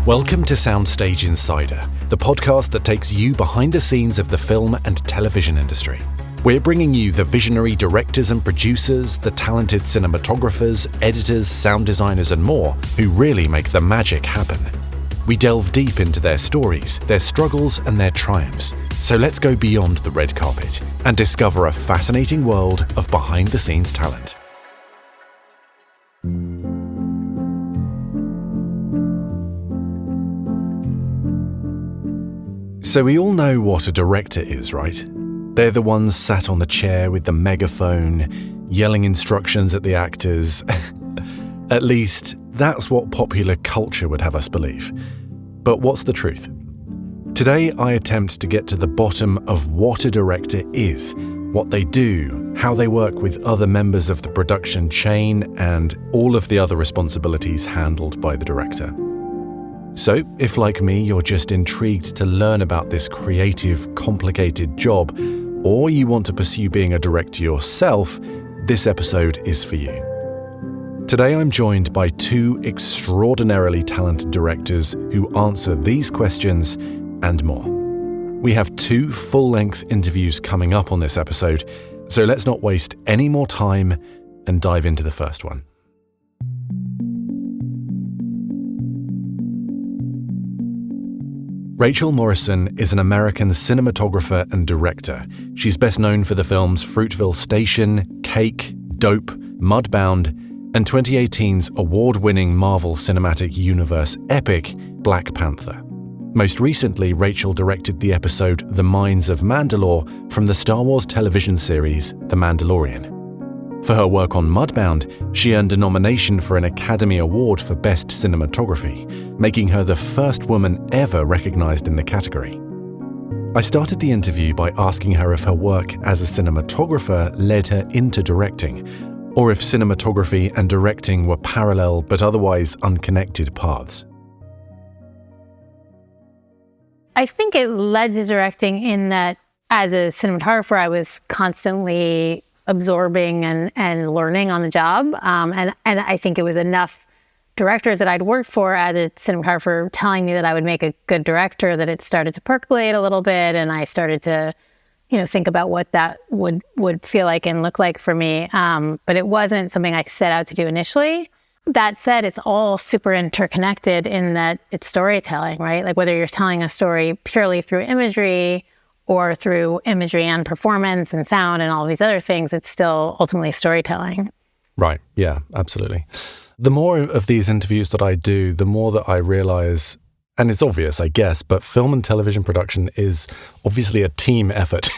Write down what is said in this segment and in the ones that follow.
Welcome to Soundstage Insider, the podcast that takes you behind the scenes of the film and television industry. We're bringing you the visionary directors and producers, the talented cinematographers, editors, sound designers, and more who really make the magic happen. We delve deep into their stories, their struggles, and their triumphs. So let's go beyond the red carpet and discover a fascinating world of behind-the-scenes talent. So we all know what a director is, right? They're the ones sat on the chair with the megaphone, yelling instructions at the actors. At least, that's what popular culture would have us believe. But what's the truth? Today, I attempt to get to the bottom of what a director is, what they do, how they work with other members of the production chain, and all of the other responsibilities handled by the director. So, if like me, you're just intrigued to learn about this creative, complicated job, or you want to pursue being a director yourself, this episode is for you. Today I'm joined by two extraordinarily talented directors who answer these questions and more. We have two full-length interviews coming up on this episode, so let's not waste any more time and dive into the first one. Rachel Morrison is an American cinematographer and director. She's best known for the films Fruitvale Station, Cake, Dope, Mudbound, and 2018's award-winning Marvel Cinematic Universe epic, Black Panther. Most recently, Rachel directed the episode The Mines of Mandalore from the Star Wars television series The Mandalorian. For her work on Mudbound, she earned a nomination for an Academy Award for Best Cinematography, making her the first woman ever recognized in the category. I started the interview by asking her if her work as a cinematographer led her into directing, or if cinematography and directing were parallel but otherwise unconnected paths. I think it led to directing in that as a cinematographer, I was constantly absorbing and learning on the job. And I think it was enough directors that I'd worked for as a cinematographer telling me that I would make a good director that it started to percolate a little bit. And I started to, think about what that would feel like and look like for me. But it wasn't something I set out to do initially. That said, it's all super interconnected in that it's storytelling, right? Like whether you're telling a story purely through imagery or through imagery and performance and sound and all these other things, it's still ultimately storytelling. Right. Yeah, absolutely. The more of these interviews that I do, the more that I realize, and it's obvious, I guess, but film and television production is obviously a team effort.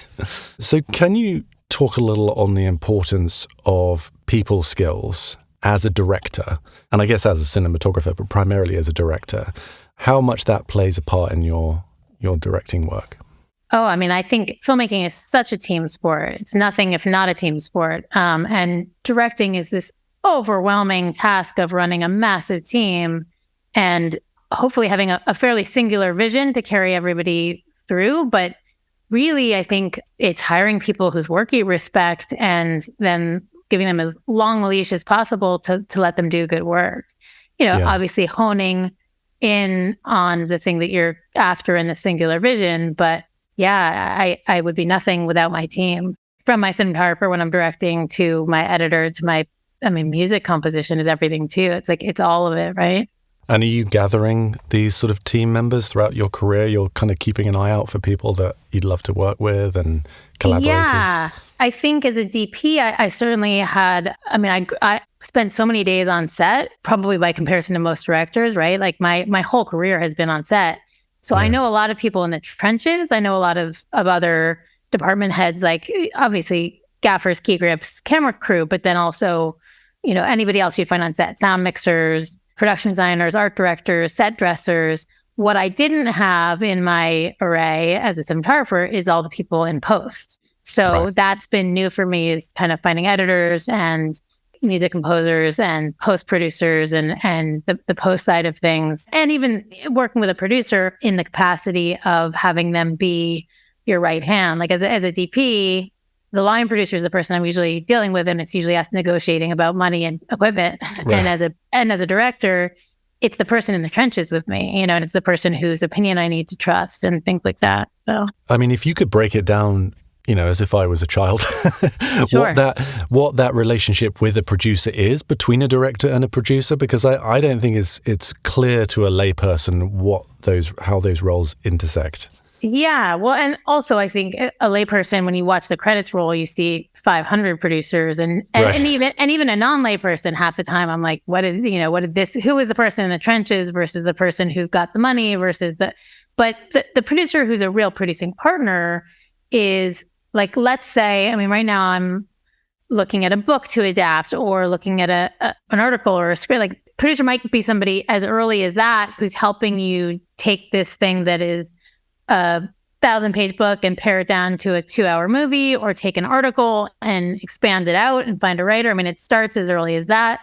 So can you talk a little on the importance of people skills as a director, and I guess as a cinematographer, but primarily as a director, how much that plays a part in your directing work? Oh, I think filmmaking is such a team sport. It's nothing if not a team sport. And directing is this overwhelming task of running a massive team and hopefully having a fairly singular vision to carry everybody through. But really, I think it's hiring people whose work you respect and then giving them as long a leash as possible to let them do good work. Obviously honing in on the thing that you're after in the singular vision, but yeah, I would be nothing without my team. From my cinematographer when I'm directing to my editor to my, music composition is everything too. It's like, it's all of it, right? And are you gathering these sort of team members throughout your career? You're kind of keeping an eye out for people that you'd love to work with and collaborators? Yeah, I think as a DP, I certainly had, I spent so many days on set, probably by comparison to most directors, right? Like my whole career has been on set. So I know a lot of people in the trenches. I know a lot of other department heads, like obviously gaffers, key grips, camera crew, but then also, anybody else you find on set, sound mixers, production designers, art directors, set dressers. What I didn't have in my array as a cinematographer is all the people in post. So That's been new for me, is kind of finding editors and music composers and post producers and the post side of things, and even working with a producer in the capacity of having them be your right hand. Like as a DP, the line producer is the person I'm usually dealing with, and it's usually us negotiating about money and equipment. Right. And as a director, it's the person in the trenches with me, and it's the person whose opinion I need to trust and things like that. So, I mean, if you could break it down, as if I was a child, sure. what that relationship with a producer is between a director and a producer, because I don't think it's clear to a layperson how those roles intersect. Yeah. Well, and also I think a layperson, when you watch the credits roll, you see 500 producers and Right. and even a non-layperson, half the time I'm like, who was the person in the trenches versus the person who got the money versus but the producer who's a real producing partner is like, let's say, I mean, right now I'm looking at a book to adapt or looking at an article or a script. Like, producer might be somebody as early as that who's helping you take this thing that is a 1,000-page book and pare it down to a 2-hour movie, or take an article and expand it out and find a writer. I mean, it starts as early as that.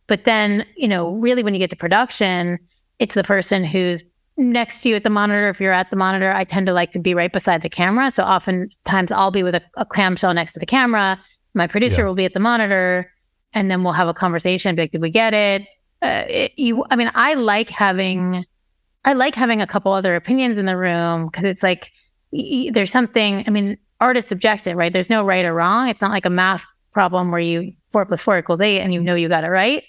But then, really when you get to production, it's the person who's next to you at the monitor. If you're at the monitor, I tend to like to be right beside the camera. So oftentimes I'll be with a clamshell next to the camera. My producer will be at the monitor, and then we'll have a conversation. Be like, did we get it? I like having a couple other opinions in the room, because it's like there's something. I mean, art is subjective, right? There's no right or wrong. It's not like a math problem where 4 + 4 = 8 and you got it right.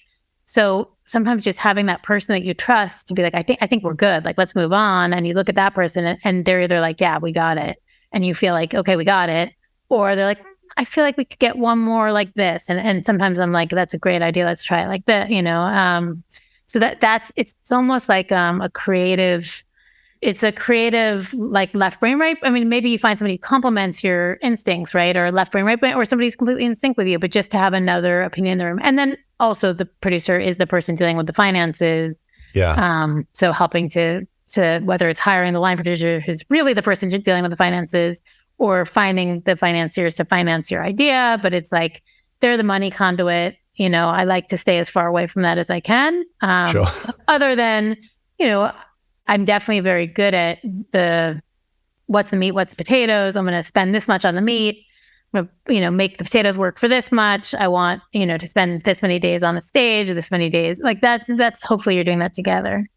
So sometimes just having that person that you trust to be like, I think we're good. Like, let's move on. And you look at that person and they're either like, yeah, we got it. And you feel like, okay, we got it. Or they're like, I feel like we could get one more like this. And sometimes I'm like, that's a great idea. Let's try it like that, So it's almost like it's a creative, like, left brain, right? I mean, maybe you find somebody who complements your instincts, right? Or left brain, right brain, or somebody's completely in sync with you, but just to have another opinion in the room. And then also the producer is the person dealing with the finances. Yeah. So helping to whether it's hiring the line producer who's really the person dealing with the finances, or finding the financiers to finance your idea. But it's like, they're the money conduit. I like to stay as far away from that as I can. Sure. Other than, I'm definitely very good at what's the meat, what's the potatoes. I'm going to spend this much on the meat. I'm going to, make the potatoes work for this much. I want, to spend this many days on the stage, or this many days. Like, that's hopefully you're doing that together.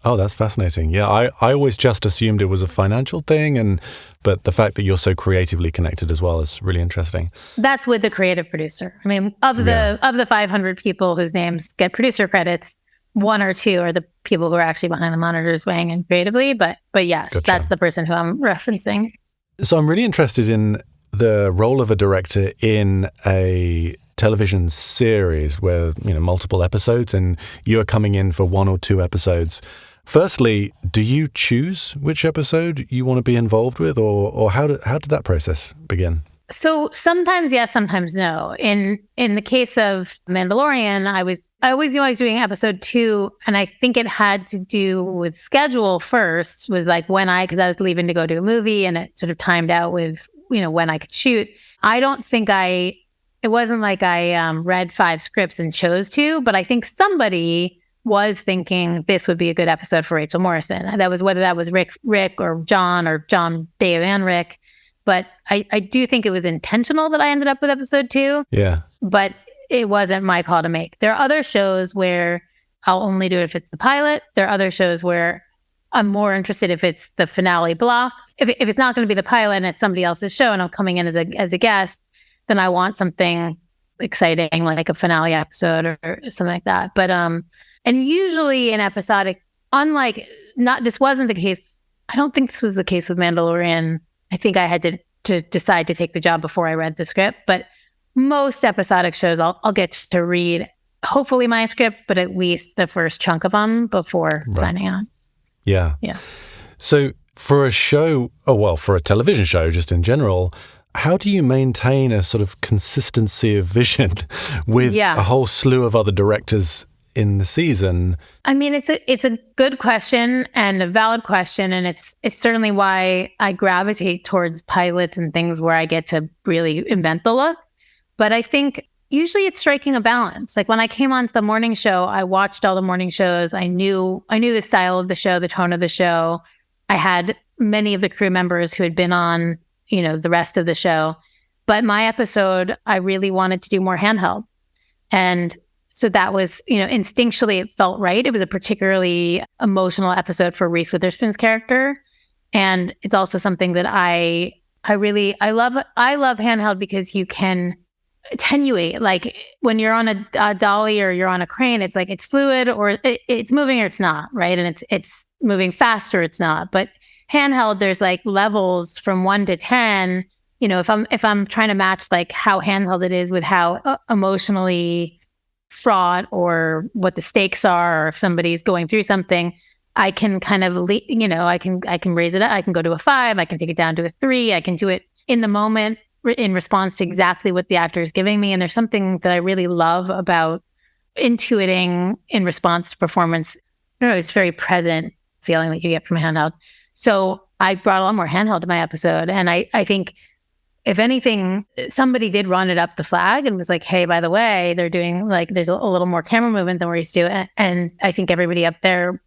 Oh, that's fascinating. Yeah, I always just assumed it was a financial thing, but the fact that you're so creatively connected as well is really interesting. That's with the creative producer. I mean, of the 500 people whose names get producer credits, 1 or 2 are the people who are actually behind the monitors weighing in creatively. But yes, Gotcha. That's the person who I'm referencing. So I'm really interested in the role of a director in a television series where, multiple episodes, and you're coming in for 1 or 2 episodes. Firstly, do you choose which episode you want to be involved with, or how did that process begin? So sometimes yes, sometimes no. In the case of Mandalorian, I always knew I was doing episode 2, and I think it had to do with schedule first. Was like because I was leaving to go to a movie, and it sort of timed out with when I could shoot. I don't think it wasn't like I read 5 scripts and chose to, but I think somebody was thinking this would be a good episode for Rachel Morrison. That was, whether that was Rick or John, Dave and Rick. But I do think it was intentional that I ended up with episode 2. Yeah. But it wasn't my call to make. There are other shows where I'll only do it if it's the pilot. There are other shows where I'm more interested if it's the finale block. If it's not going to be the pilot and it's somebody else's show and I'm coming in as a guest, then I want something exciting like a finale episode or something like that. But and usually in episodic, this wasn't the case. I don't think this was the case with Mandalorian. I think I had to decide to take the job before I read the script. But most episodic shows, I'll get to read hopefully my script, but at least the first chunk of them before signing on. Yeah. Yeah. So for for a television show, just in general, how do you maintain a sort of consistency of vision with a whole slew of other directors in the season? I mean, it's a good question and a valid question, and it's certainly why I gravitate towards pilots and things where I get to really invent the look. But I think usually it's striking a balance. Like when I came onto the morning show, I watched all the morning shows. I knew the style of the show, the tone of the show. I had many of the crew members who had been on, the rest of the show. But my episode, I really wanted to do more handheld. And So that was, instinctually it felt right. It was a particularly emotional episode for Reese Witherspoon's character. And it's also something that I love handheld because you can attenuate. Like when you're on a dolly or you're on a crane, it's like it's fluid or it's moving or it's not, right? And it's moving fast or it's not. But handheld, there's like levels from 1 to 10. If I'm trying to match like how handheld it is with how emotionally fraught or what the stakes are, or if somebody's going through something, I can kind of, I can raise it up. I can go to a 5. I can take it down to a 3. I can do it in the moment in response to exactly what the actor is giving me. And there's something that I really love about intuiting in response to performance. It's very present feeling that you get from handheld. So I brought a lot more handheld to my episode. And I think if anything, somebody did run it up the flag and was like, hey, by the way, they're doing like, there's a little more camera movement than we're used to. And I think everybody up there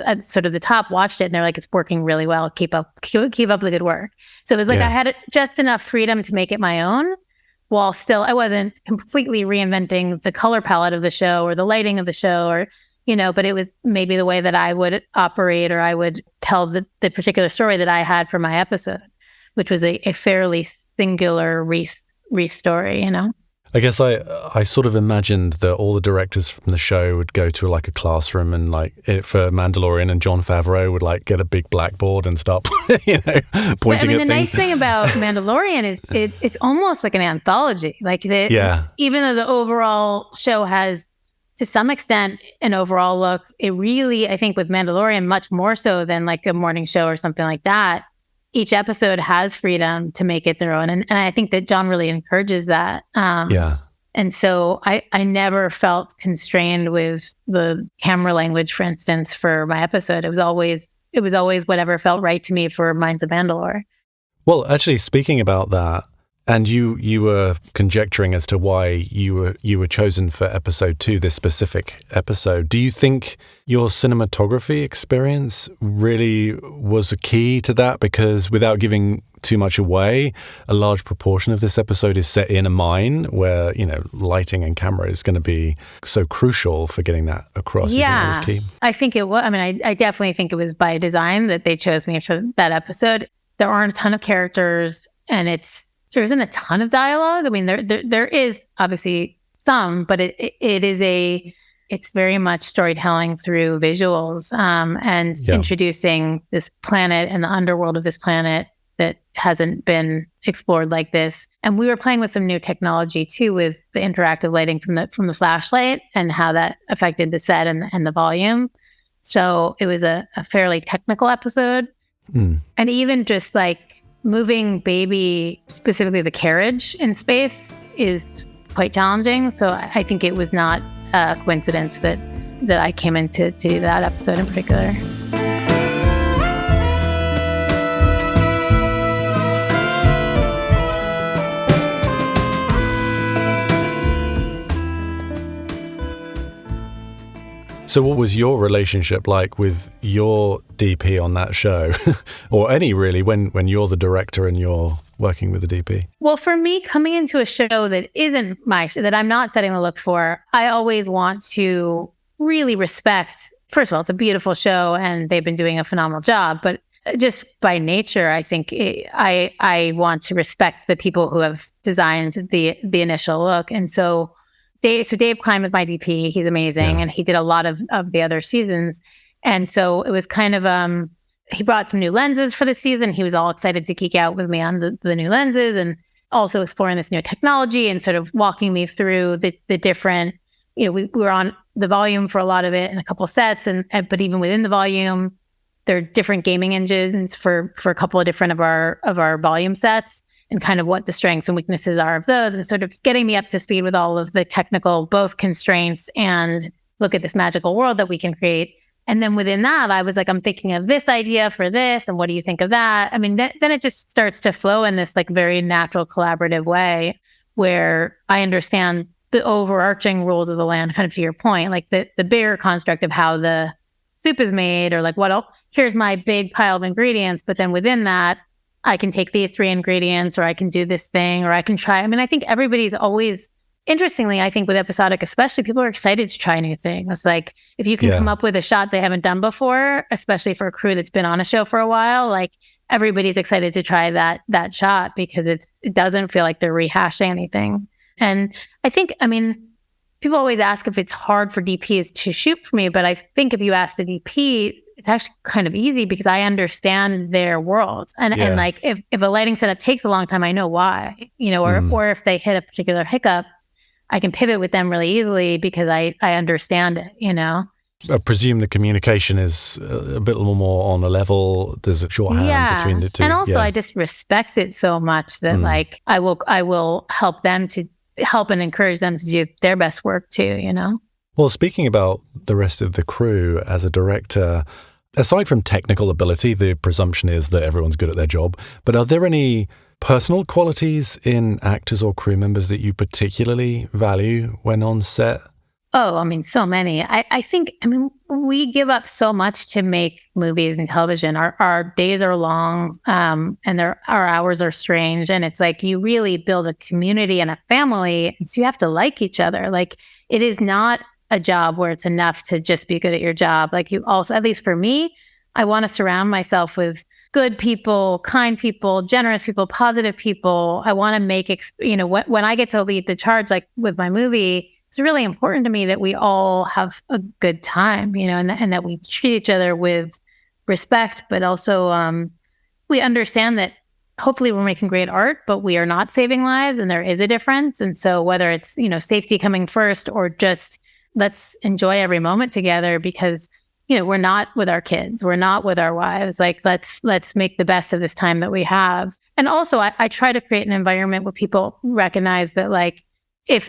at sort of the top watched it and they're like, it's working really well. Keep up the good work. So it was like, I had just enough freedom to make it my own while still, I wasn't completely reinventing the color palette of the show or the lighting of the show or, but it was maybe the way that I would operate or I would tell the particular story that I had for my episode, which was a fairly singular Reese story, I guess I sort of imagined that all the directors from the show would go to like a classroom and like for Mandalorian and Jon Favreau would like get a big blackboard and start, pointing at things. The nice thing about Mandalorian is it's almost like an anthology. Like even though the overall show has to some extent an overall look, it really, I think with Mandalorian, much more so than like a morning show or something like that, each episode has freedom to make it their own. And I think that John really encourages that. And so I never felt constrained with the camera language, for instance, for my episode. It was always whatever felt right to me for Minds of Mandalore. Well, actually, speaking about that, and you were conjecturing as to why you were chosen for episode 2, this specific episode. Do you think your cinematography experience really was a key to that? Because without giving too much away, a large proportion of this episode is set in a mine where, lighting and camera is going to be so crucial for getting that across. Yeah, you think that was key? I think it was. I mean, I definitely think it was by design that they chose me for that episode. There aren't a ton of characters and there isn't a ton of dialogue. I mean, there is obviously some, but it's very much storytelling through visuals and introducing this planet and the underworld of this planet that hasn't been explored like this. And we were playing with some new technology too, with the interactive lighting from the flashlight and how that affected the set and the volume. So it was a fairly technical episode, and even just like moving baby, specifically the carriage in space, is quite challenging. So I think it was not a coincidence that I came in to do that episode in particular. So what was your relationship like with your DP on that show? Or any really, when you're the director and you're working with the DP? Well, for me, coming into a show that isn't my show, that I'm not setting the look for, I always want to really respect, first of all, it's a beautiful show and they've been doing a phenomenal job, but just by nature, I think I want to respect the people who have designed the initial look. And so Dave Klein was my DP. He's amazing. And he did a lot of the other seasons. And so it was kind of, he brought some new lenses for the season. He was all excited to geek out with me on the new lenses and also exploring this new technology and sort of walking me through the different, we were on the volume for a lot of it and a couple sets. But even within the volume, there are different gaming engines for a couple of different of our volume sets, and kind of what the strengths and weaknesses are of those, and sort of getting me up to speed with all of the technical, both constraints and look at this magical world that we can create. And then within that, I was like, I'm thinking of this idea for this, and what do you think of that? I mean, then it just starts to flow in this like very natural collaborative way where I understand the overarching rules of the land, kind of to your point, like the bigger construct of how the soup is made, or like here's my big pile of ingredients, but then within that, I can take these 3 ingredients, or I can do this thing, or I can try. I mean, I think everybody's always interestingly, I think with episodic, especially, people are excited to try new things. Like if you can come up with a shot they haven't done before, especially for a crew that's been on a show for a while, like everybody's excited to try that shot because it doesn't feel like they're rehashing anything. And I think, I mean, people always ask if it's hard for DPs to shoot for me, but I think if you ask the DP, it's actually kind of easy because I understand their world. And like if a lighting setup takes a long time, I know why, or if they hit a particular hiccup, I can pivot with them really easily because I understand it, I presume the communication is a bit more on a level. There's a shorthand between the two. And also I just respect it so much that like I will help them to help and encourage them to do their best work too, Well, speaking about the rest of the crew as a director, aside from technical ability, the presumption is that everyone's good at their job. But are there any personal qualities in actors or crew members that you particularly value when on set? Oh, I mean, so many. I think, we give up so much to make movies and television. Our days are long, and our hours are strange. And it's like you really build a community and a family. And so you have to like each other. Like it is not a job where it's enough to just be good at your job. Like you also, at least for me, I want to surround myself with good people, kind people, generous people, positive people. I want to make, when I get to lead the charge, like with my movie, it's really important to me that we all have a good time, and that we treat each other with respect, but also we understand that hopefully we're making great art, but we are not saving lives and there is a difference. And so whether it's, safety coming first or just let's enjoy every moment together because, we're not with our kids, we're not with our wives. Like, let's make the best of this time that we have. And also I try to create an environment where people recognize that like,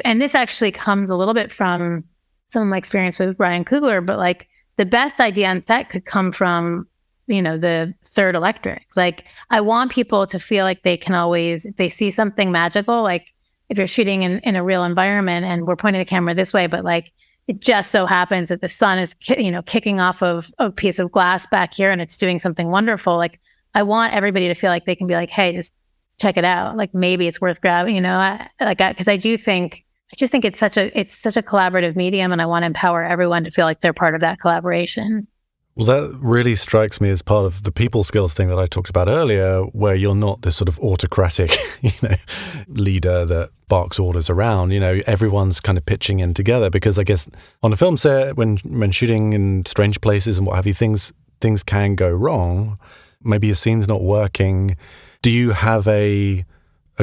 and this actually comes a little bit from some of my experience with Ryan Coogler, but like the best idea on set could come from, the third electric. Like I want people to feel like they can always, if they see something magical, like if you're shooting in a real environment and we're pointing the camera this way, but like it just so happens that the sun is, kicking off of a piece of glass back here and it's doing something wonderful. Like I want everybody to feel like they can be like, hey, just check it out. Like maybe it's worth grabbing, because I just think it's such a collaborative medium and I want to empower everyone to feel like they're part of that collaboration. Well, that really strikes me as part of the people skills thing that I talked about earlier, where you're not this sort of autocratic, leader that barks orders around. Everyone's kind of pitching in together because I guess on a film set, when shooting in strange places and what have you, things can go wrong. Maybe a scene's not working. Do you have a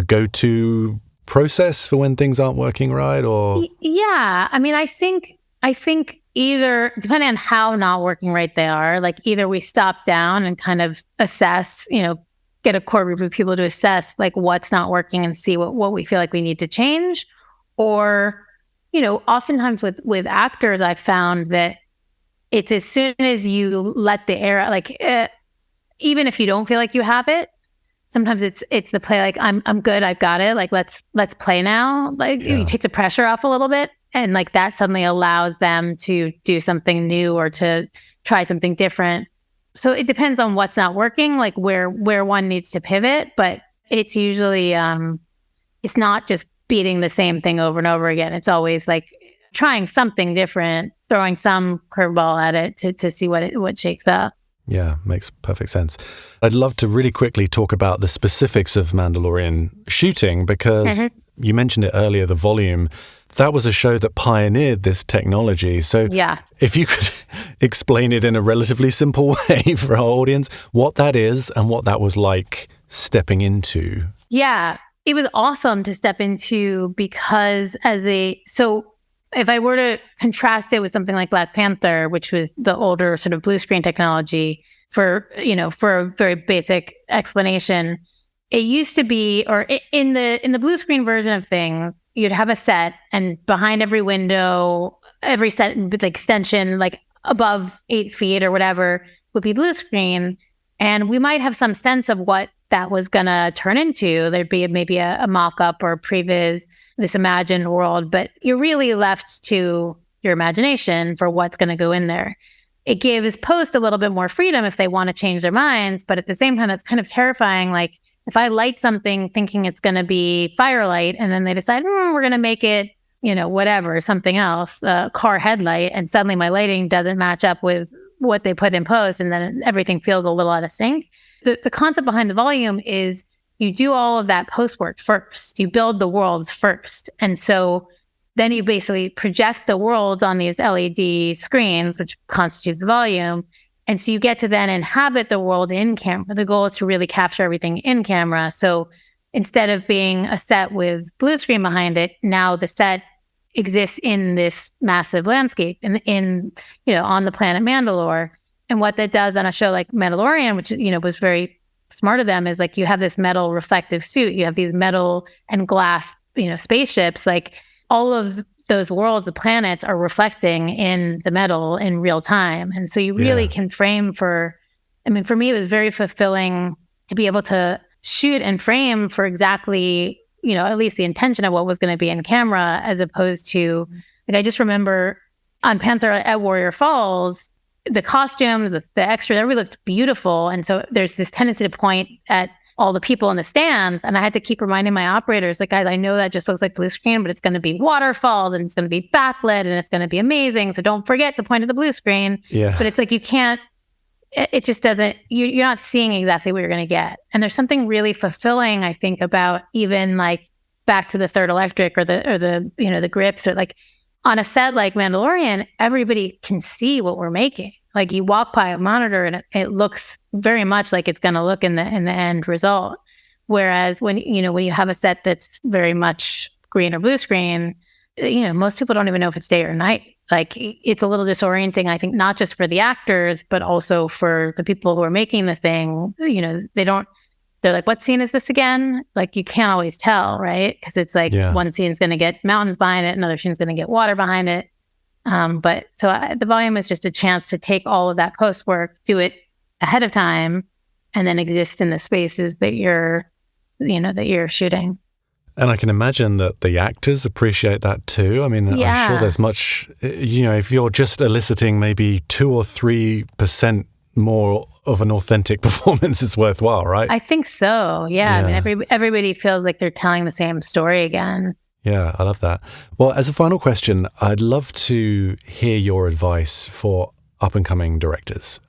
go-to process for when things aren't working right? Or yeah, I think either depending on how not working right they are, like either we stop down and kind of assess, get a core group of people to assess like what's not working and see what we feel like we need to change, or oftentimes with actors, I've found that it's as soon as you let the air, like even if you don't feel like you have it. Sometimes it's the play like I'm good, I've got it. Like let's play now. Like you take the pressure off a little bit, and like that suddenly allows them to do something new or to try something different. So it depends on what's not working, like where one needs to pivot. But it's usually it's not just beating the same thing over and over again. It's always like trying something different, throwing some curveball at it to see what shakes up. Yeah, makes perfect sense. I'd love to really quickly talk about the specifics of Mandalorian shooting because you mentioned it earlier, the volume. That was a show that pioneered this technology. So if you could explain it in a relatively simple way for our audience, what that is and what that was like stepping into. Yeah, it was awesome to step into because if I were to contrast it with something like Black Panther, which was the older sort of blue screen technology for a very basic explanation, it used to be, or in the blue screen version of things, you'd have a set and behind every window, every set with extension, like above 8 feet or whatever would be blue screen. And we might have some sense of what that was going to turn into. There'd be maybe a mock-up or a previs, this imagined world, but you're really left to your imagination for what's going to go in there. It gives post a little bit more freedom if they want to change their minds, but at the same time, that's kind of terrifying. Like if I light something thinking it's going to be firelight and then they decide, we're going to make it whatever, something else, a car headlight, and suddenly my lighting doesn't match up with what they put in post, and then everything feels a little out of sync. The concept behind the volume is you do all of that post work first. You build the worlds first. And so then you basically project the worlds on these LED screens, which constitutes the volume. And so you get to then inhabit the world in camera. The goal is to really capture everything in camera. So instead of being a set with blue screen behind it, now the set exists in this massive landscape in on the planet Mandalore. And what that does on a show like Mandalorian, which, was very smart of them, is like you have this metal reflective suit, you have these metal and glass, spaceships, like all of those worlds, the planets are reflecting in the metal in real time. And so you really can frame for me, it was very fulfilling to be able to shoot and frame for exactly, at least the intention of what was going to be in camera, as opposed to, like, I just remember on Panther at Warrior Falls, the costumes, the extras, everybody looked beautiful. And so there's this tendency to point at all the people in the stands. And I had to keep reminding my operators, like, guys, I know that just looks like blue screen, but it's going to be waterfalls and it's going to be backlit and it's going to be amazing. So don't forget to point at the blue screen. Yeah. But it's like, you can't, it just doesn't, you're not seeing exactly what you're going to get. And there's something really fulfilling, I think, about even like back to the third electric or the grips, or like on a set like Mandalorian, everybody can see what we're making. Like you walk by a monitor and it looks very much like it's going to look in the end result. Whereas when you have a set that's very much green or blue screen, most people don't even know if it's day or night. Like it's a little disorienting, I think, not just for the actors, but also for the people who are making the thing. They're like, what scene is this again? Like you can't always tell, right? Because it's like one scene's going to get mountains behind it, another scene's going to get water behind it. But the volume is just a chance to take all of that post work, do it ahead of time, and then exist in the spaces that you're shooting. And I can imagine that the actors appreciate that too. I mean, I'm sure there's much, if you're just eliciting maybe 2 or 3% more of an authentic performance, it's worthwhile, right? I think so. Yeah. I mean, everybody feels like they're telling the same story again. Yeah, I love that. Well, as a final question, I'd love to hear your advice for up-and-coming directors.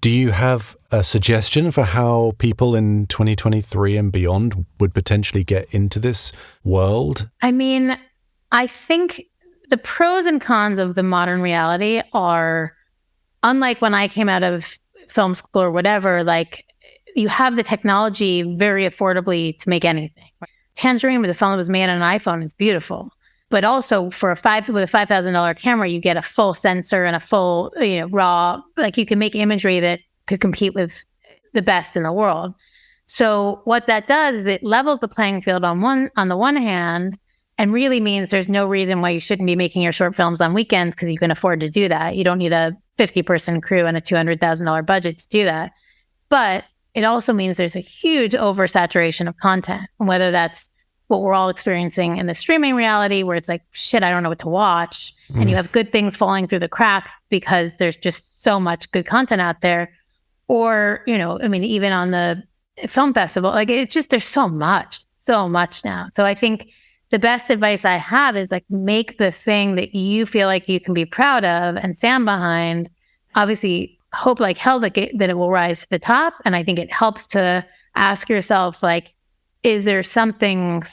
Do you have a suggestion for how people in 2023 and beyond would potentially get into this world? I mean, I think the pros and cons of the modern reality are, unlike when I came out of film school or whatever, like you have the technology very affordably to make anything. Tangerine was a film that was made on an iPhone. It's beautiful. But also with a $5,000 camera, you get a full sensor and a full, raw, like you can make imagery that could compete with the best in the world. So what that does is it levels the playing field on the one hand, and really means there's no reason why you shouldn't be making your short films on weekends, because you can afford to do that. You don't need a 50-person crew and a $200,000 budget to do that. But it also means there's a huge oversaturation of content, whether that's what we're all experiencing in the streaming reality, where it's like, shit, I don't know what to watch. And you have good things falling through the crack because there's just so much good content out there. Or, even on the film festival, like it's just, there's so much now. So I think the best advice I have is like, make the thing that you feel like you can be proud of and stand behind. Obviously, hope like hell that it will rise to the top. And I think it helps to ask yourself, like, is there something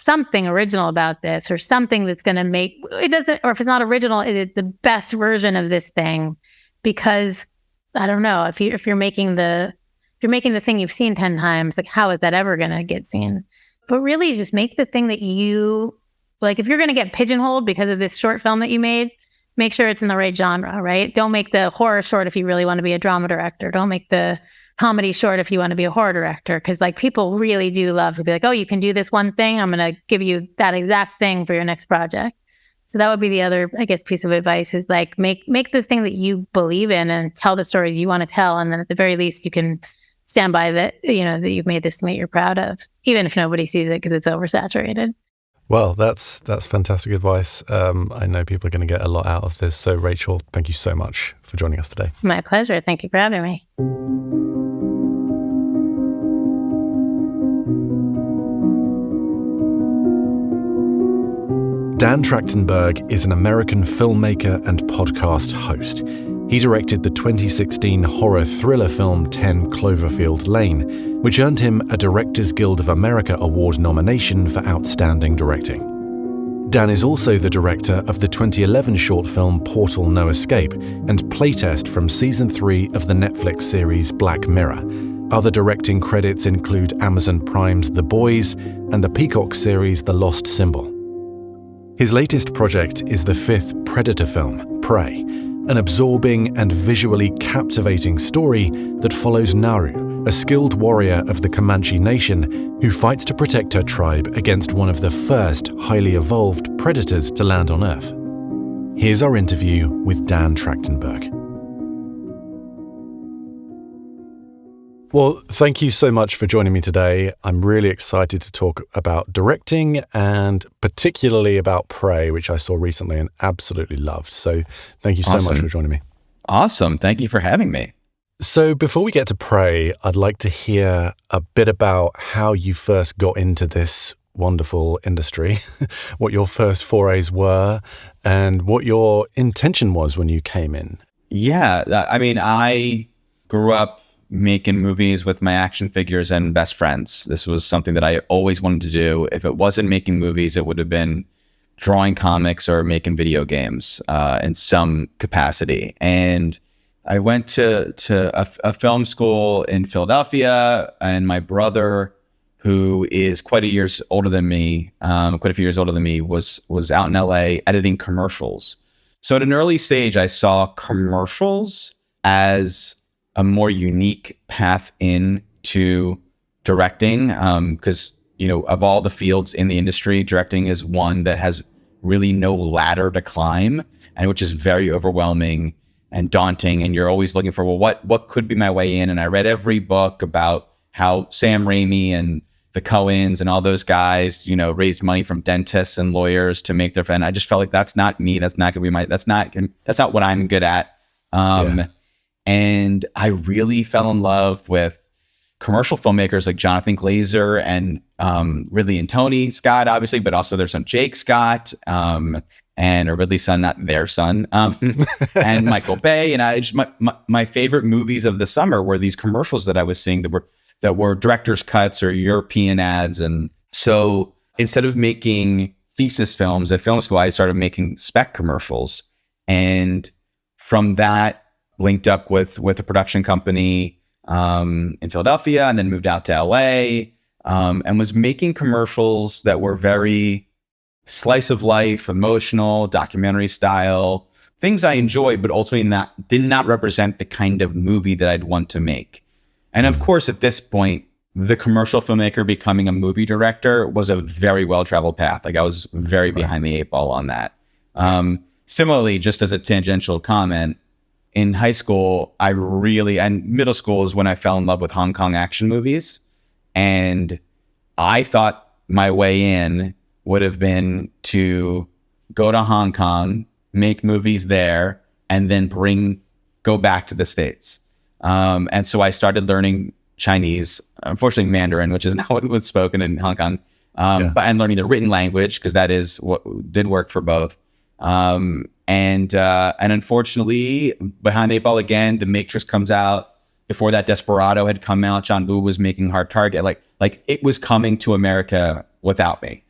original about this, or something that's going to make it doesn't, or if it's not original, is it the best version of this thing? Because I don't know, if you're making the thing you've seen 10 times, like how is that ever going to get seen? But really just make the thing that you like. If you're going to get pigeonholed because of this short film that you made, make sure it's in the right genre, right? Don't make the horror short if you really want to be a drama director. Don't make the comedy short if you want to be a horror director. Because like people really do love to be like, oh, you can do this one thing, I'm going to give you that exact thing for your next project. So that would be the other, I guess, piece of advice, is like make the thing that you believe in and tell the story you want to tell. And then at the very least, you can stand by that, that you've made this thing that you're proud of, even if nobody sees it because it's oversaturated. Well, that's fantastic advice. I know people are going to get a lot out of this. So Rachel, thank you so much for joining us today. My pleasure. Thank you for having me. Dan Trachtenberg is an American filmmaker and podcast host. He directed the 2016 horror thriller film 10 Cloverfield Lane, which earned him a Directors Guild of America Award nomination for Outstanding Directing. Dan is also the director of the 2011 short film Portal No Escape and playtest from Season 3 of the Netflix series Black Mirror. Other directing credits include Amazon Prime's The Boys and the Peacock series The Lost Symbol. His latest project is the fifth Predator film, Prey, an absorbing and visually captivating story that follows Naru, a skilled warrior of the Comanche Nation who fights to protect her tribe against one of the first highly evolved predators to land on Earth. Here's our interview with Dan Trachtenberg. Well, thank you so much for joining me today. I'm really excited to talk about directing and particularly about Prey, which I saw recently and absolutely loved. So thank you so much for joining me. Awesome. Thank you for having me. So before we get to Prey, I'd like to hear a bit about how you first got into this wonderful industry, what your first forays were, and what your intention was when you came in. Yeah. I mean, I grew up making movies with my action figures and best friends. This was something that I always wanted to do. If it wasn't making movies, it would have been drawing comics or making video games in some capacity. And I went to a film school in Philadelphia, and my brother, who is quite a few years older than me, was out in LA editing commercials. So at an early stage, I saw commercials as a more unique path into directing, because, of all the fields in the industry, directing is one that has really no ladder to climb, and which is very overwhelming and daunting. And you're always looking for, well, what could be my way in? And I read every book about how Sam Raimi and the Coens and all those guys, raised money from dentists and lawyers to make their film. I just felt like that's not me. That's not gonna be that's not what I'm good at. And I really fell in love with commercial filmmakers like Jonathan Glazer and Ridley and Tony Scott, obviously, but also their son Jake Scott, and Ridley's son, not their son, and Michael Bay. And my favorite movies of the summer were these commercials that I was seeing that were director's cuts or European ads. And so instead of making thesis films at film school, I started making spec commercials, and from that, linked up with a production company in Philadelphia, and then moved out to LA, and was making commercials that were very slice of life, emotional, documentary style, things I enjoyed, but ultimately did not represent the kind of movie that I'd want to make. And of course, at this point, the commercial filmmaker becoming a movie director was a very well-traveled path. Like I was very behind the eight ball on that. Similarly, just as a tangential comment, in high school, and middle school is when I fell in love with Hong Kong action movies. And I thought my way in would have been to go to Hong Kong, make movies there, and then go back to the States. And so I started learning Chinese, unfortunately Mandarin, which is not what was spoken in Hong Kong, and learning the written language, because that is what did work for both. And unfortunately, behind the eight ball again, The Matrix comes out. Before that, Desperado had come out. John Woo was making Hard Target. Like it was coming to America without me,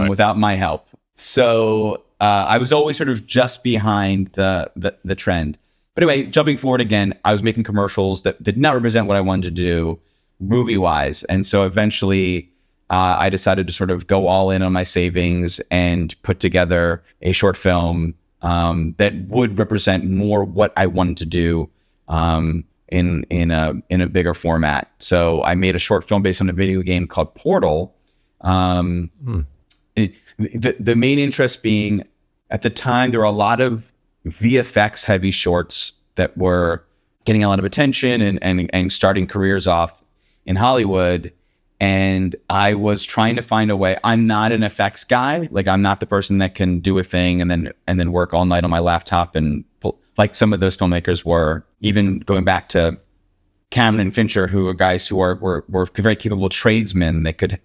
without my help. So I was always sort of just behind the trend. But anyway, jumping forward again, I was making commercials that did not represent what I wanted to do movie-wise. And so eventually I decided to sort of go all in on my savings and put together a short film that would represent more what I wanted to do in a bigger format. So I made a short film based on a video game called Portal. The main interest being, at the time, there were a lot of VFX heavy shorts that were getting a lot of attention and starting careers off in Hollywood. And I was trying to find a way. I'm not an effects guy. Like I'm not the person that can do a thing and then work all night on my laptop and pull, like some of those filmmakers were. Even going back to Cameron and Fincher, who are guys who were very capable tradesmen that could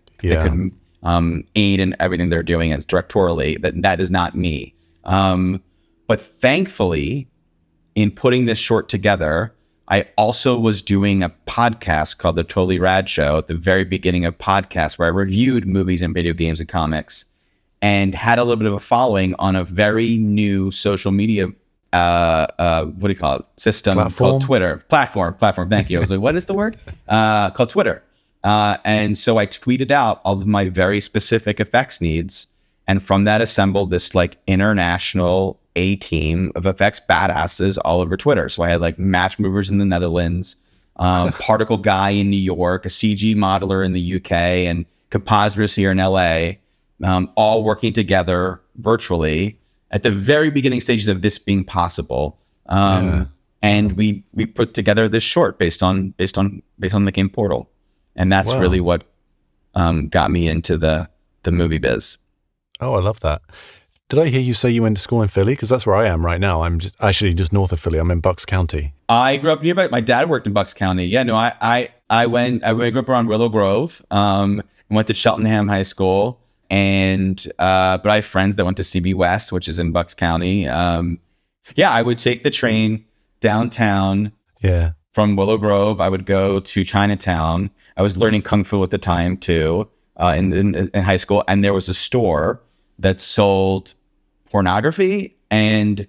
aid in everything they're doing as directorially. That is not me. But thankfully, in putting this short together, I also was doing a podcast called The Totally Rad Show at the very beginning of podcasts, where I reviewed movies and video games and comics, and had a little bit of a following on a very new social media what do you call it? System called Twitter. Platform. Thank you. I was like, what is the word? Called Twitter. And so I tweeted out all of my very specific effects needs. And from that assembled this like international A team of effects badasses all over Twitter. So I had like match movers in the Netherlands, particle guy in New York, a CG modeler in the UK, and compositors here in LA, all working together virtually at the very beginning stages of this being possible. And we put together this short based on the game Portal. And that's really what got me into the movie biz. Oh, I love that. Did I hear you say you went to school in Philly? Because that's where I am right now. I'm just north of Philly. I'm in Bucks County. I grew up nearby. My dad worked in Bucks County. Yeah, no, I grew up around Willow Grove. Went to Cheltenham High School. But I have friends that went to CB West, which is in Bucks County. I would take the train downtown. Yeah. From Willow Grove, I would go to Chinatown. I was learning Kung Fu at the time too, in high school. And there was a store that sold pornography and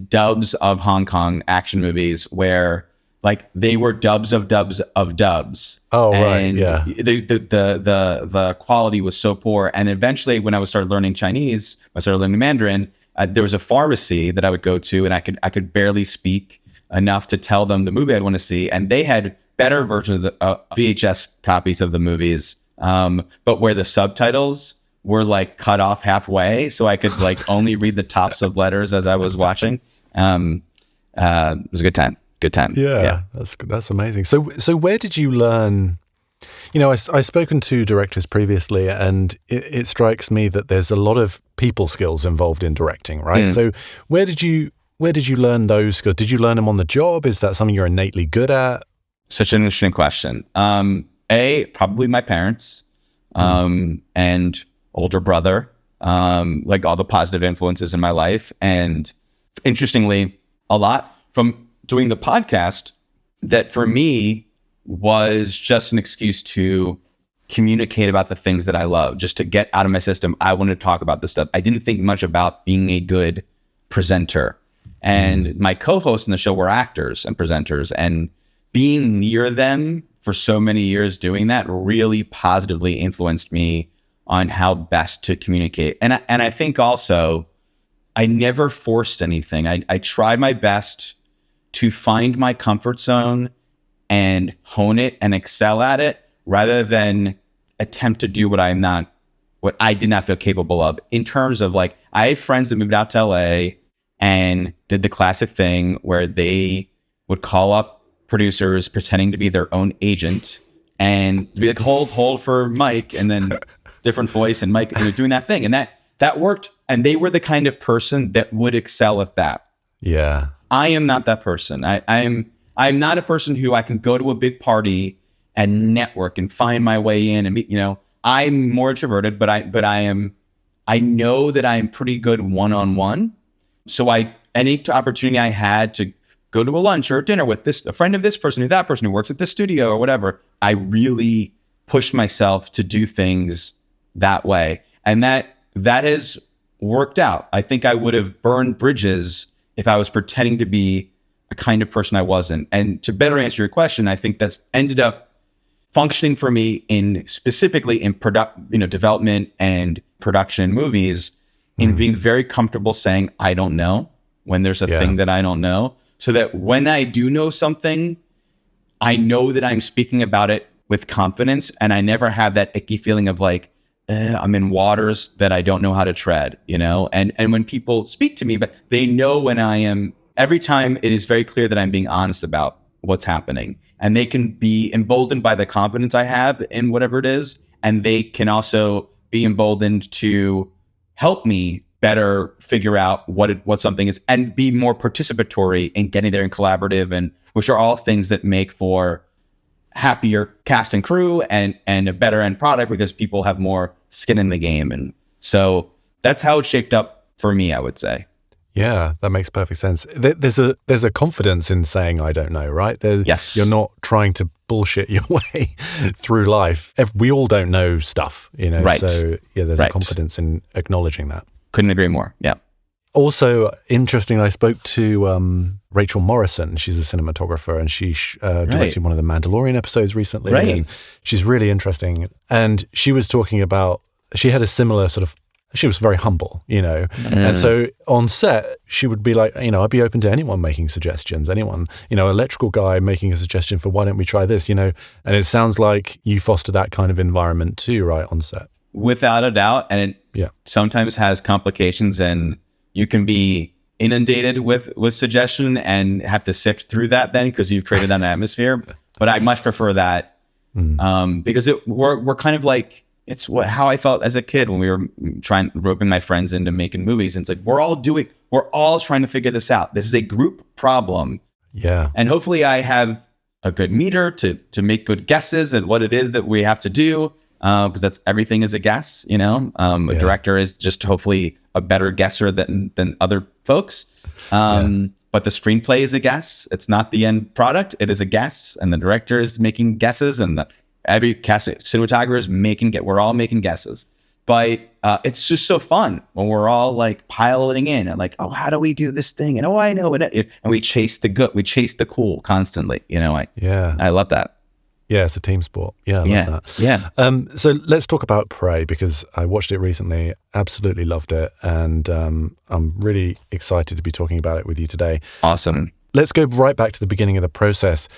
dubs of Hong Kong action movies, where like they were dubs of dubs of dubs. Oh, right. And yeah. The quality was so poor. And eventually when I started learning Chinese, I started learning Mandarin, there was a pharmacy that I would go to, and I could barely speak enough to tell them the movie I'd want to see. And they had better versions of the VHS copies of the movies, but where the subtitles were like cut off halfway, so I could like only read the tops of letters as I was watching. It was a good time. Yeah. That's amazing. So where did you learn? You know, I've spoken to directors previously, and it strikes me that there's a lot of people skills involved in directing, right? So where did you learn those skills? Did you learn them on the job? Is that something you're innately good at? Such an interesting question. Probably my parents, and older brother, like all the positive influences in my life. And interestingly, a lot from doing the podcast that for me was just an excuse to communicate about the things that I love, just to get out of my system. I wanted to talk about this stuff. I didn't think much about being a good presenter. And my co-hosts in the show were actors and presenters, and being near them for so many years doing that really positively influenced me on how best to communicate. And I think also I never forced anything. I tried my best to find my comfort zone and hone it and excel at it, rather than attempt to do what I did not feel capable of. In terms of like, I had friends that moved out to LA and did the classic thing where they would call up producers pretending to be their own agent and be like, hold for Mike, and then different voice and Mike, and doing that thing. And that worked. And they were the kind of person that would excel at that. Yeah. I am not that person. I'm not a person who I can go to a big party and network and find my way in and meet, I'm more introverted, but I know that I'm pretty good one-on-one. So any opportunity I had to go to a lunch or a dinner with a friend of this person or that person who works at this studio or whatever, I really pushed myself to do things that way. And that has worked out. I think I would have burned bridges if I was pretending to be a kind of person I wasn't. And to better answer your question, I think that's ended up functioning for me specifically in development and production movies, in being very comfortable saying, I don't know, when there's a thing that I don't know, so that when I do know something, I know that I'm speaking about it with confidence, and I never have that icky feeling of like, I'm in waters that I don't know how to tread, and when people speak to me, but they know when I am, every time it is very clear that I'm being honest about what's happening, and they can be emboldened by the confidence I have in whatever it is. And they can also be emboldened to help me better figure out what something is, and be more participatory in getting there and collaborative, and which are all things that make for happier cast and crew and a better end product because people have more skin in the game. And so that's how it shaped up for me, I would say. Yeah, that makes perfect sense. There's a confidence in saying I don't know, right? Yes. You're not trying to bullshit your way through life. We all don't know stuff, Right. So yeah, there's a confidence in acknowledging that. Couldn't agree more. Yeah. Also, interesting, I spoke to Rachel Morrison. She's a cinematographer, and she directed one of the Mandalorian episodes recently. Right. And she's really interesting. And she was talking about, she had a similar sort of, she was very humble, And so on set, she would be like, I'd be open to anyone making suggestions, anyone, electrical guy making a suggestion for why don't we try this, And it sounds like you foster that kind of environment too, right, on set. Without a doubt. And it sometimes has complications, and you can be inundated with suggestion and have to sift through that then because you've created that atmosphere. But I much prefer that because we're kind of like, it's how I felt as a kid when we were roping my friends into making movies. And it's like, we're all trying to figure this out. This is a group problem. Yeah. And hopefully I have a good meter to make good guesses at what it is that we have to do. Because that's everything is a guess, A director is just hopefully a better guesser than other folks. But the screenplay is a guess. It's not the end product. It is a guess. And the director is making guesses, and every cast cinematographer is we're all making guesses. But it's just so fun when we're all like piloting in and like, oh, how do we do this thing? And I know it. And we chase the good, we chase the cool constantly. I love that. Yeah, it's a team sport. Yeah, I love that. Yeah. So let's talk about Prey, because I watched it recently, absolutely loved it, and I'm really excited to be talking about it with you today. Awesome. Let's go right back to the beginning of the process.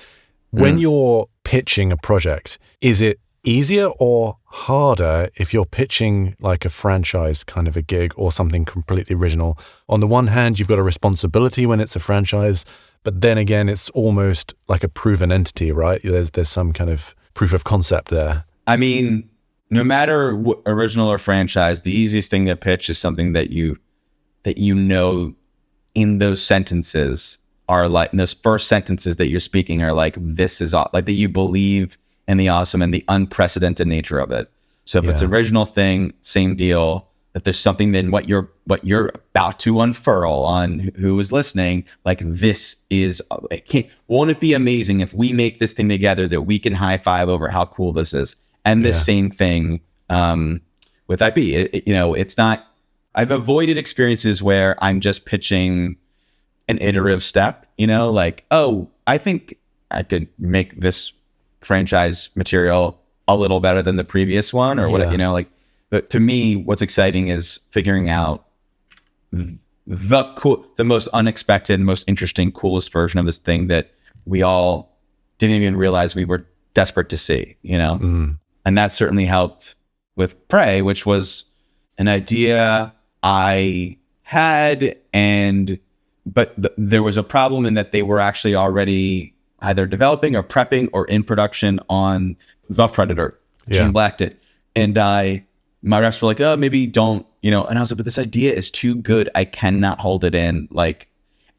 When you're pitching a project, is it easier or harder if you're pitching like a franchise kind of a gig or something completely original? On the one hand, you've got a responsibility when it's a franchise, but then again, it's almost like a proven entity, right? There's some kind of proof of concept there. I mean, no matter original or franchise, the easiest thing to pitch is something that in those sentences are like, in those first sentences that you're speaking are like, this is like that you believe in the awesome and the unprecedented nature of it. So if it's an original thing, same deal. That there's something in what you're about to unfurl on who is listening, like this is, won't it be amazing if we make this thing together that we can high five over how cool this is? And the same thing with IP. It's not, I've avoided experiences where I'm just pitching an iterative step, like, oh, I think I could make this franchise material a little better than the previous one or whatever, But to me, what's exciting is figuring out the most unexpected, most interesting, coolest version of this thing that we all didn't even realize we were desperate to see, And that certainly helped with Prey, which was an idea I had, but there was a problem in that they were actually already either developing or prepping or in production on The Predator. Gene Black did. And my reps were like, oh, maybe don't, and I was like, but this idea is too good. I cannot hold it in.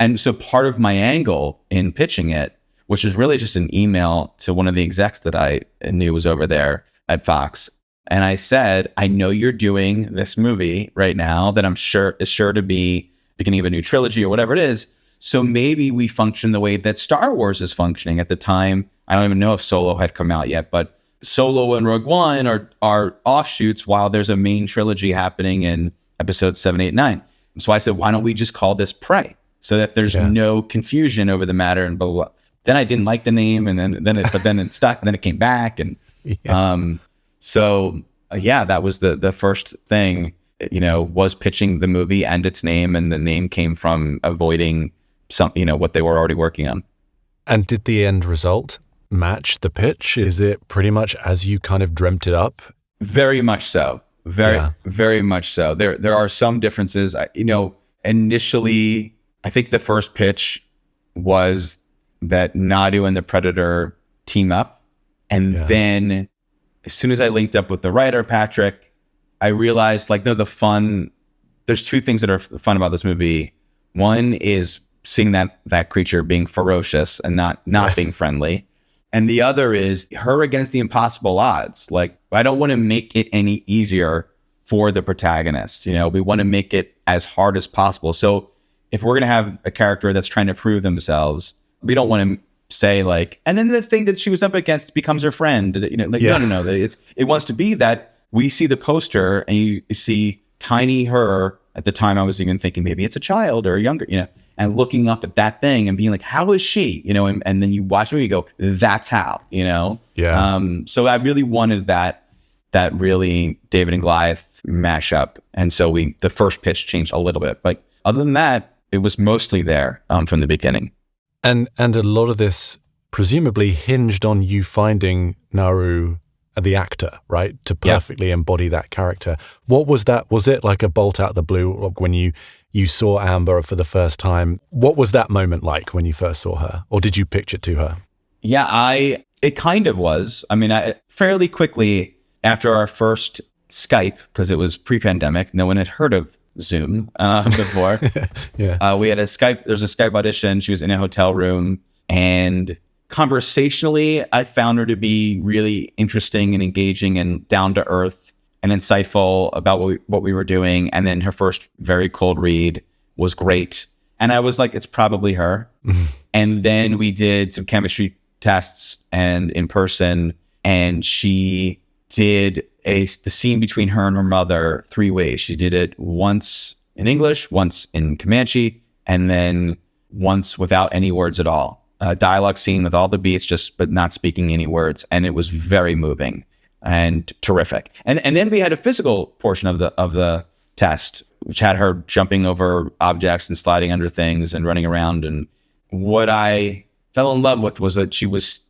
And so part of my angle in pitching it, which is really just an email to one of the execs that I knew was over there at Fox. And I said, I know you're doing this movie right now that I'm sure is sure to be beginning of a new trilogy or whatever it is. So maybe we function the way that Star Wars is functioning at the time. I don't even know if Solo had come out yet, but Solo and Rogue One are offshoots while there's a main trilogy happening in episodes 7, 8, 9. So I said, why don't we just call this Prey so that there's no confusion over the matter and blah, blah, blah. Then I didn't like the name and then it stuck and then it came back. And that was the first thing, was pitching the movie and its name, and the name came from avoiding some, what they were already working on. And did the end result match the pitch? Is it pretty much as you kind of dreamt it up? Very much so. Very much so. There are some differences. Initially, I think the first pitch was that Nadu and the Predator team up. And then as soon as I linked up with the writer, Patrick, I realized there's two things that are fun about this movie. One is seeing that creature being ferocious and not being friendly. And the other is her against the impossible odds. Like, I don't want to make it any easier for the protagonist. You know, we want to make it as hard as possible. So if we're going to have a character that's trying to prove themselves, we don't want to say like, and then the thing that she was up against becomes her friend. You know, like, no. It wants to be that we see the poster and you see tiny her. At the time, I was even thinking maybe it's a child or a younger, you know, and looking up at that thing and being like, how is she? You know, and then you watch it and you go, that's how, you know? Yeah. So I really wanted that really David and Goliath mashup. And so the first pitch changed a little bit. But other than that, it was mostly there from the beginning. And a lot of this presumably hinged on you finding Naru, the actor, right, to perfectly embody that character. What was that? Was it like a bolt out of the blue, like when you saw Amber for the first time? What was that moment like when you first saw her? Or did you pitch it to her? Yeah, it kind of was. I mean, fairly quickly after our first Skype, because it was pre-pandemic, no one had heard of Zoom before. We had there's a Skype audition. She was in a hotel room, and conversationally, I found her to be really interesting and engaging and down to earth and insightful about what we were doing. And then her first very cold read was great. And I was like, it's probably her. And then we did some chemistry tests and in person, and she did the scene between her and her mother 3 ways. She did it once in English, once in Comanche, and then once without any words at all. A dialogue scene with all the beats, but not speaking any words. And it was very moving and terrific. And then we had a physical portion of the test, which had her jumping over objects and sliding under things and running around. And what I fell in love with was that she was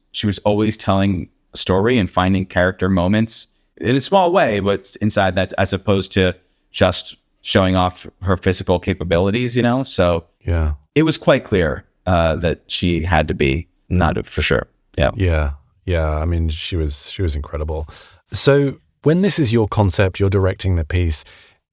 always telling a story and finding character moments in a small way, but inside that, as opposed to just showing off her physical capabilities, you know? So yeah, it was quite clear that she had to be not for sure. Yeah. I mean, she was incredible. So when this is your concept, you're directing the piece,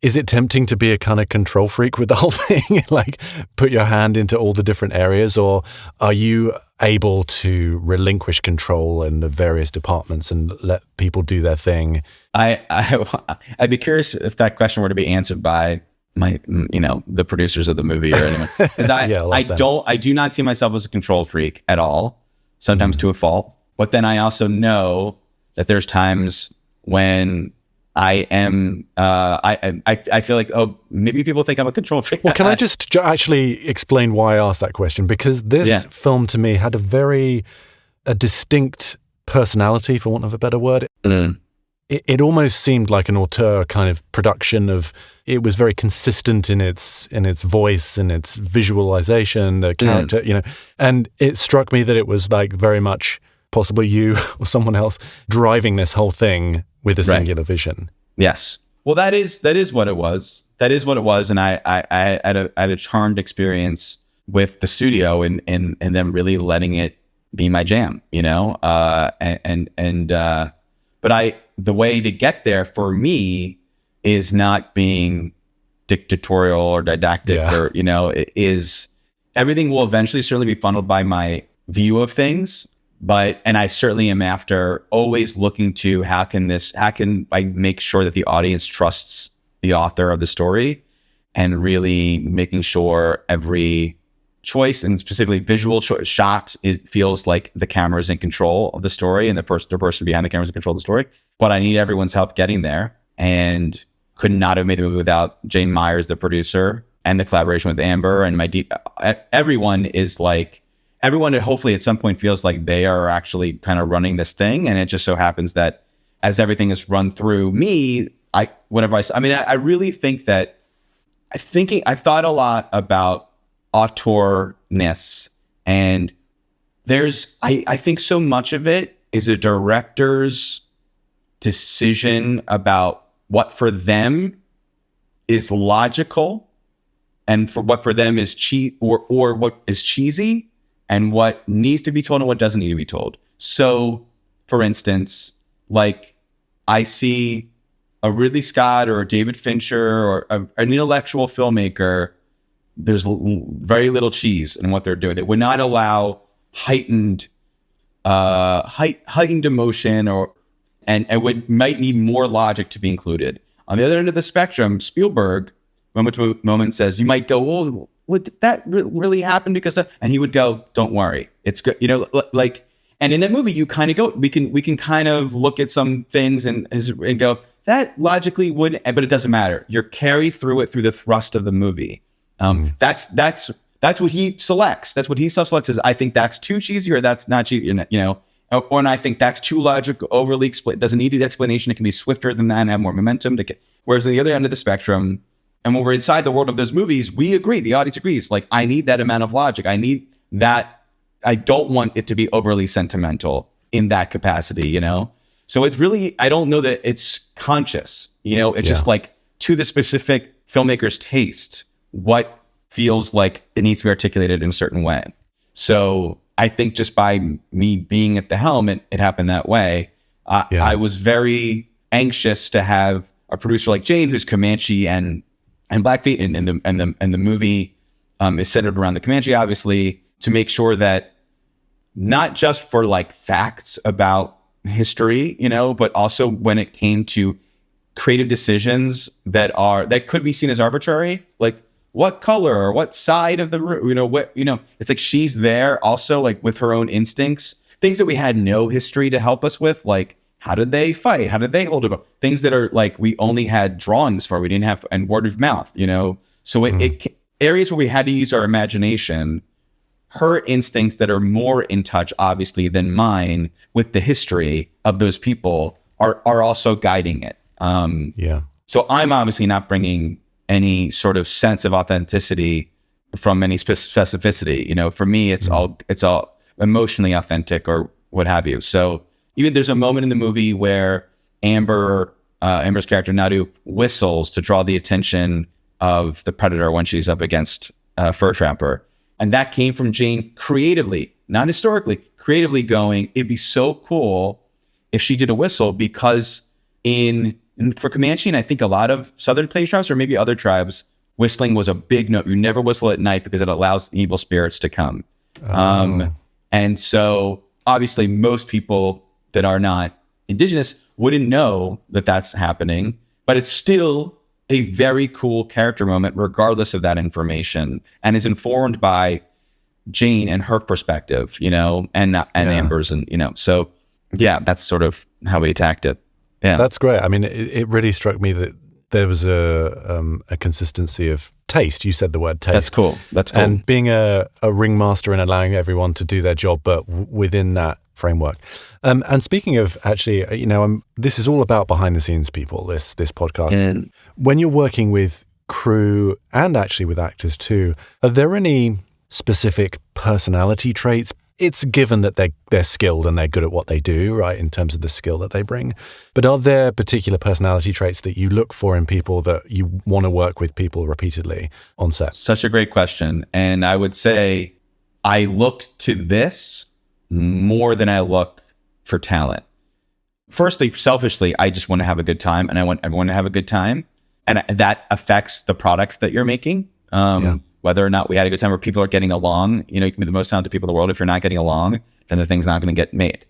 is it tempting to be a kind of control freak with the whole thing? Like put your hand into all the different areas, or are you able to relinquish control in the various departments and let people do their thing? I'd be curious if that question were to be answered by the producers of the movie or anyone. Because I do not see myself as a control freak at all, sometimes to a fault. But then I also know that there's times when I am, I feel like, oh, maybe people think I'm a control freak. Well, can I just actually explain why I asked that question? Because this film to me had a distinct personality, for want of a better word. Mm. It almost seemed like an auteur kind of production it was very consistent in its voice and its visualization, the character, you know, and it struck me that it was like very much possibly you or someone else driving this whole thing with a singular vision. Yes. Well, that is what it was. That is what it was. And I had a charmed experience with the studio and them really letting it be my jam, you know? But the way to get there for me is not being dictatorial or didactic or, you know, it is everything will eventually certainly be funneled by my view of things. And I certainly am after always looking to how can I make sure that the audience trusts the author of the story, and really making sure every choice, and specifically visual shot, it feels like the camera is in control of the story and the person behind the camera is in control of the story. But I need everyone's help getting there, and could not have made the movie without Jane Myers, the producer, and the collaboration with Amber and everyone hopefully at some point feels like they are actually kind of running this thing. And it just so happens that as everything is run through me, I really think that I thought a lot about auteurness, and I think so much of it is a director's decision about what for them is logical, and for what for them is or what is cheesy, and what needs to be told and what doesn't need to be told. So, for instance, like I see a Ridley Scott or a David Fincher or an intellectual filmmaker, there's very little cheese in what they're doing. They would not allow heightened heightened emotion, and might need more logic to be included. On the other end of the spectrum, Spielberg, moment to moment, says you might go, "Oh, would that really happen?" Because and he would go, "Don't worry, it's good." Like, and in that movie, you kind of go, we can kind of look at some things and go, that logically would, but it doesn't matter. You're carried through it through the thrust of the movie. That's what he selects. That's what he self-selects. Is I think that's too cheesy, or that's not cheesy. Or and I think that's too logical, overly doesn't need the explanation. It can be swifter than that and have more momentum. Whereas on the other end of the spectrum, and when we're inside the world of those movies, we agree. The audience agrees. Like, I need that amount of logic. I need that. I don't want it to be overly sentimental in that capacity. So it's really, I don't know that it's conscious. It's just like, to the specific filmmaker's taste, what feels like it needs to be articulated in a certain way. So I think just by me being at the helm, it happened that way. I was very anxious to have a producer like Jane, who's Comanche and Blackfeet, and the movie is centered around the Comanche, obviously, to make sure that not just for like facts about history, but also when it came to creative decisions that could be seen as arbitrary, like what color or what side of the room, it's like she's there also, like, with her own instincts, things that we had no history to help us with, like how did they fight, how did they hold it, things that are like we only had drawings for, we didn't have, and word of mouth, so it areas where we had to use our imagination. Her instincts that are more in touch, obviously, than mine with the history of those people are also guiding it. So I'm obviously not bringing any sort of sense of authenticity from any specificity. For me, it's all emotionally authentic or what have you. So even there's a moment in the movie where Amber's character Nadu whistles to draw the attention of the predator when she's up against Fur Trapper. And that came from Jane creatively, not historically, creatively going, it'd be so cool if she did a whistle, because for Comanche, and I think a lot of Southern Plains tribes, or maybe other tribes, whistling was a big note. You never whistle at night because it allows evil spirits to come. And so obviously most people that are not indigenous wouldn't know that that's happening, but it's still a very cool character moment, regardless of that information, and is informed by Jane and her perspective, and Amber's, and so that's sort of how we attacked it. Yeah, that's great. I mean, it really struck me that there was a consistency of taste. You said the word taste. That's cool. And being a ringmaster and allowing everyone to do their job, but within that framework. And speaking of, actually, this is all about behind the scenes people, this podcast. And when you're working with crew and actually with actors too, are there any specific personality traits? It's given that they're skilled and they're good at what they do, right, in terms of the skill that they bring. But are there particular personality traits that you look for in people that you want to work with people repeatedly on set? Such a great question. And I would say I look to this more than I look for talent. Firstly, selfishly, I just want to have a good time, and I want everyone to have a good time. And that affects the product that you're making. Whether or not we had a good time, or people are getting along, you can be the most talented people in the world. If you're not getting along, then the thing's not going to get made,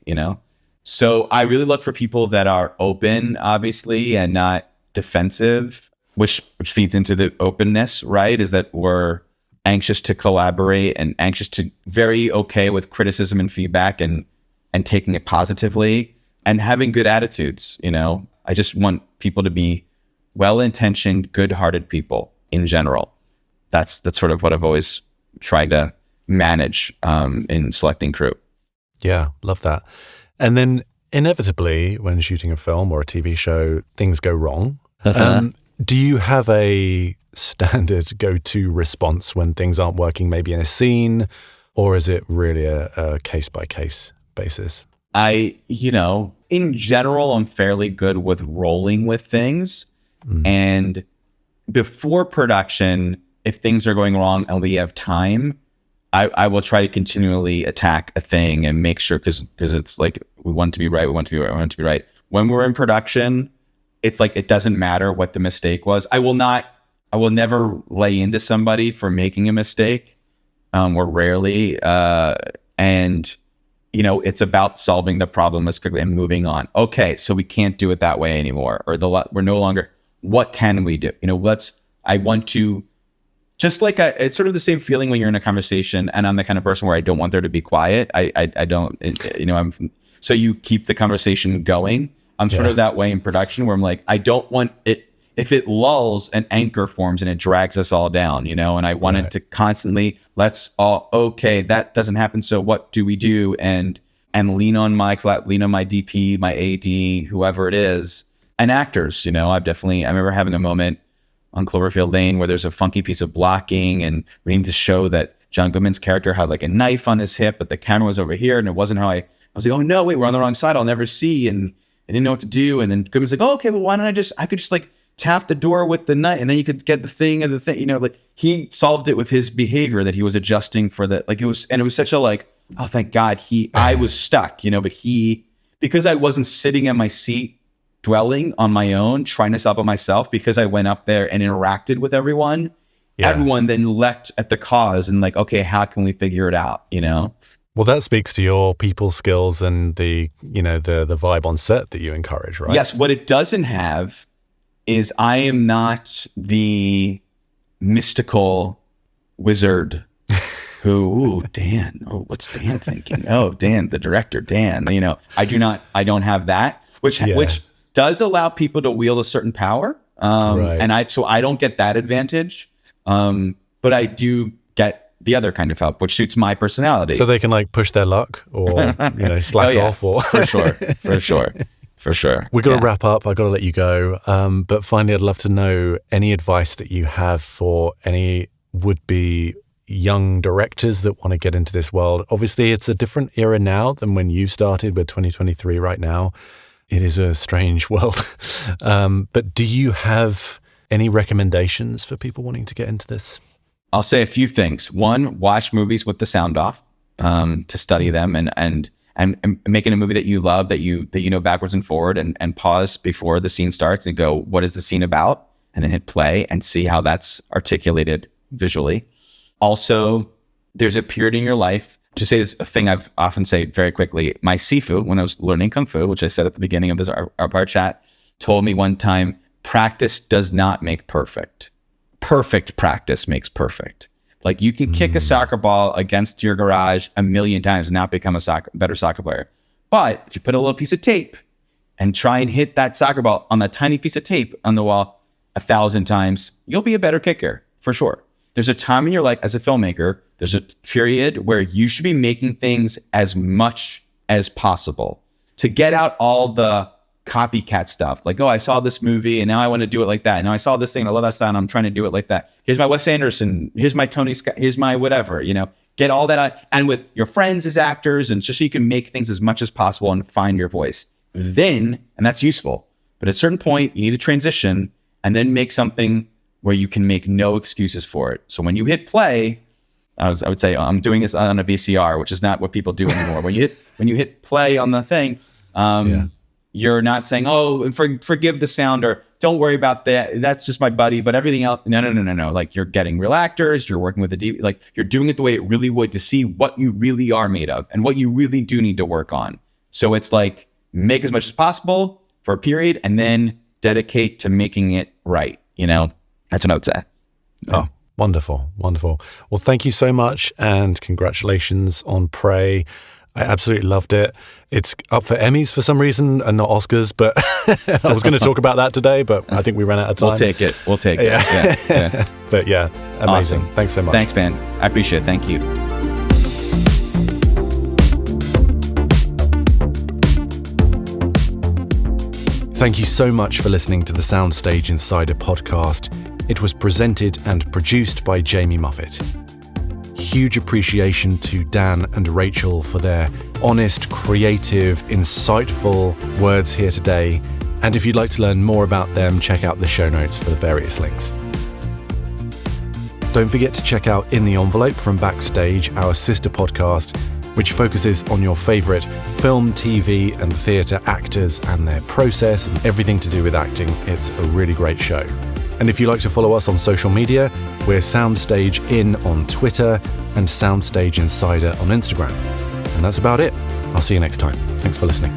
So I really look for people that are open, obviously, and not defensive, which feeds into the openness, right? Is that we're anxious to collaborate and anxious to very okay with criticism and feedback and taking it positively and having good attitudes. I just want people to be well-intentioned, good-hearted people in general. That's sort of what I've always tried to manage in selecting crew. Yeah, love that. And then inevitably, when shooting a film or a TV show, things go wrong. Do you have a standard go-to response when things aren't working, maybe in a scene, or is it really a case-by-case basis? In general, I'm fairly good with rolling with things. And before production, if things are going wrong and we have time, I will try to continually attack a thing and make sure, because it's like, we want to be right, we want to be right. When we're in production, it's like, it doesn't matter what the mistake was. I will never lay into somebody for making a mistake, or rarely. And it's about solving the problem as quickly and moving on. Okay, so we can't do it that way anymore, or we're no longer. What can we do? I want to, just like it's sort of the same feeling when you're in a conversation, and I'm the kind of person where I don't want there to be quiet. I don't, so you keep the conversation going. I'm sort of that way in production, where I'm like, I don't want it. If it lulls, an anchor forms and it drags us all down, and I want it to constantly, okay, that doesn't happen. So what do we do? And lean on my DP, my AD, whoever it is, and actors. I remember having a moment on Cloverfield Lane where there's a funky piece of blocking, and we need to show that John Goodman's character had like a knife on his hip, but the camera was over here, and it wasn't how I was like, oh no, wait, we're on the wrong side. I'll never see. And I didn't know what to do. And then Goodman's like, oh, okay, well, why don't I could just like tap the door with the knife, and then you could get the thing of the thing, like he solved it with his behavior that he was adjusting for that. Like it was such a like, oh, thank God I was stuck, but because I wasn't sitting at my seat, dwelling on my own, trying to solve it myself, because I went up there and interacted with everyone. Yeah. Everyone then leapt at the cause and like, okay, how can we figure it out? Well, that speaks to your people skills and the vibe on set that you encourage, right? Yes. What it doesn't have is I am not the mystical wizard who, Dan, what's Dan thinking? Oh, Dan, the director, Dan, I don't have that, which does allow people to wield a certain power. Right. So I don't get that advantage. But I do get the other kind of help, which suits my personality. So they can like push their luck or, slack off or. For sure. We've got to wrap up. I've got to let you go. But finally, I'd love to know any advice that you have for any would-be young directors that want to get into this world. Obviously, it's a different era now than when you started. We're 2023 right now. It is a strange world. But do you have any recommendations for people wanting to get into this? I'll say a few things. One, watch movies with the sound off to study them and making a movie that you love, that you know backwards and forward, and pause before the scene starts and go, what is the scene about? And then hit play and see how that's articulated visually. Also, there's a period in your life, to say this, a thing I've often say very quickly, my sifu, when I was learning Kung Fu, which I said at the beginning of our chat, told me one time, practice does not make perfect. Perfect practice makes perfect. Like you can kick a soccer ball against your garage 1,000,000 times and not become a better soccer player. But if you put a little piece of tape and try and hit that soccer ball on that tiny piece of tape on the wall 1,000 times, you'll be a better kicker for sure. There's a time in your life as a filmmaker, there's a period where you should be making things as much as possible to get out all the copycat stuff. Like, oh, I saw this movie and now I want to do it like that. And now I saw this thing and I love that sound. I'm trying to do it like that. Here's my Wes Anderson. Here's my Tony Scott. Here's my whatever, get all that out. And with your friends as actors, and just so you can make things as much as possible and find your voice. Then, and that's useful, but at a certain point, you need to transition and then make something where you can make no excuses for it. So when you hit play, I would say I'm doing this on a VCR, which is not what people do anymore. When you hit play on the thing, you're not saying, oh, forgive the sound, or don't worry about that. That's just my buddy. But everything else, no. Like you're getting real actors. You're working with a DP. Like you're doing it the way it really would, to see what you really are made of and what you really do need to work on. So it's like make as much as possible for a period, and then dedicate to making it right. That's what I would say. Oh, wonderful. Well, thank you so much, and congratulations on Prey. I absolutely loved it. It's up for Emmys for some reason and not Oscars, but I was going to talk about that today, but I think we ran out of time. We'll take it. Yeah. But yeah, amazing. Awesome. Thanks so much. Thanks, man. I appreciate it. Thank you. Thank you so much for listening to the Soundstage Insider podcast. It was presented and produced by Jamie Muffett. Huge appreciation to Dan and Rachel for their honest, creative, insightful words here today. And if you'd like to learn more about them, check out the show notes for the various links. Don't forget to check out In the Envelope from Backstage, our sister podcast, which focuses on your favourite film, TV and theatre actors and their process and everything to do with acting. It's a really great show. And if you like to follow us on social media, we're Soundstage In on Twitter and Soundstage Insider on Instagram. And that's about it. I'll see you next time. Thanks for listening.